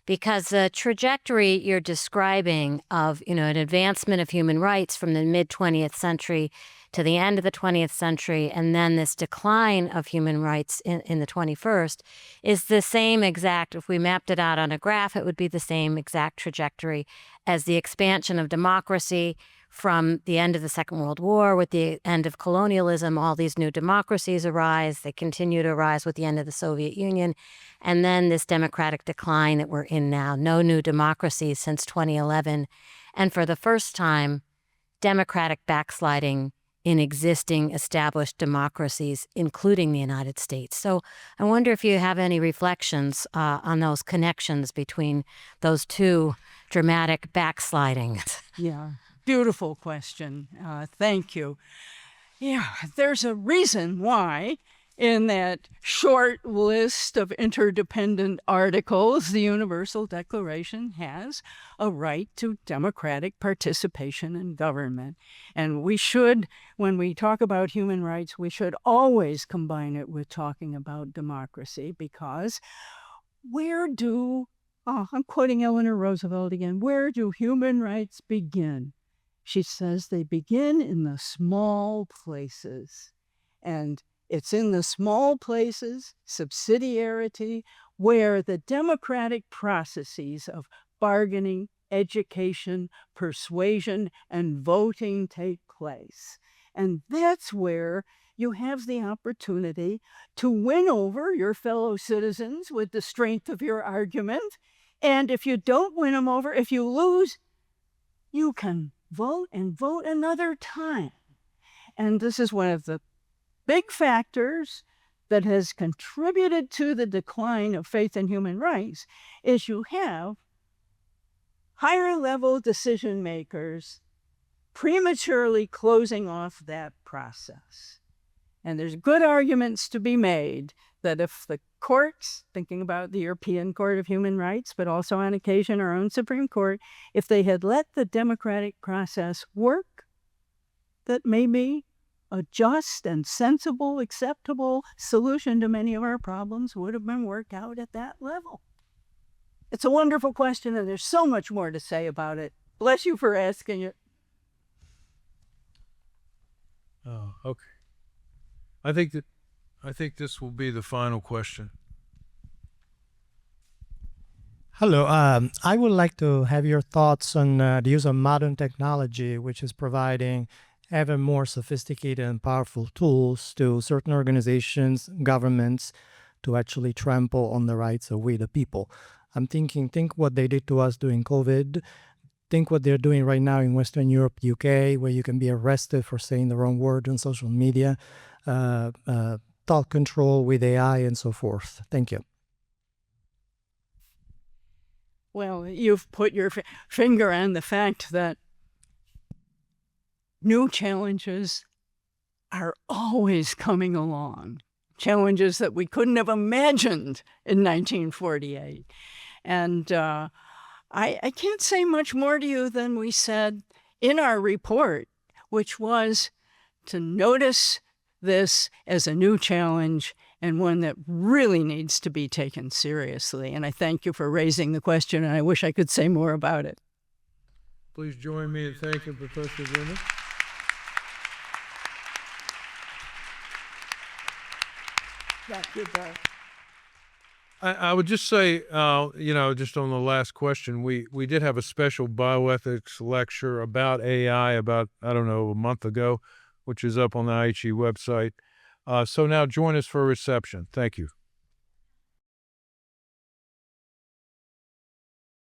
S7: Because the trajectory you're describing of, an advancement of human rights from the mid-20th century to the end of the 20th century, and then this decline of human rights in the 21st, is the same exact, if we mapped it out on a graph, it would be the same exact trajectory as the expansion of democracy from the end of the Second World War. With the end of colonialism, all these new democracies arise. They continue to arise with the end of the Soviet Union. And then this democratic decline that we're in now. No new democracies since 2011. And for the first time, democratic backsliding in existing established democracies, including the United States. So I wonder if you have any reflections on those connections between those two dramatic backslidings.
S2: Yeah, beautiful question. Thank you. Yeah, there's a reason why in that short list of interdependent articles, the Universal Declaration has a right to democratic participation in government. And we should, when we talk about human rights, we should always combine it with talking about democracy, because I'm quoting Eleanor Roosevelt again, where do human rights begin? She says they begin in the small places. And it's in the small places, subsidiarity, where the democratic processes of bargaining, education, persuasion, and voting take place. And that's where you have the opportunity to win over your fellow citizens with the strength of your argument. And if you don't win them over, if you lose, you can vote and vote another time. And this is one of the big factors that has contributed to the decline of faith in human rights is you have higher level decision makers prematurely closing off that process. And there's good arguments to be made that if the courts, thinking about the European Court of Human Rights, but also on occasion our own Supreme Court, if they had let the democratic process work, that maybe a just and sensible, acceptable solution to many of our problems would have been worked out at that level. It's a wonderful question, and there's so much more to say about it. Bless you for asking it.
S1: Oh, okay. I think this will be the final question.
S8: Hello. I would like to have your thoughts on the use of modern technology, which is providing ever more sophisticated and powerful tools to certain organizations, governments, to actually trample on the rights of we the people. I'm thinking, think what they did to us during COVID. Think what they're doing right now in Western Europe, UK, where you can be arrested for saying the wrong word on social media, thought control with AI, and so forth. Thank you.
S2: Well, you've put your finger on the fact that new challenges are always coming along. Challenges that we couldn't have imagined in 1948. And I can't say much more to you than we said in our report, which was to notice this as a new challenge and one that really needs to be taken seriously. And I thank you for raising the question, and I wish I could say more about it.
S1: Please join me in thanking Professor Glendon.
S2: Thank you, Bill.
S1: I would just say, just on the last question, we did have a special bioethics lecture about AI about, a month ago, which is up on the IHE website. So now join us for a reception. Thank you.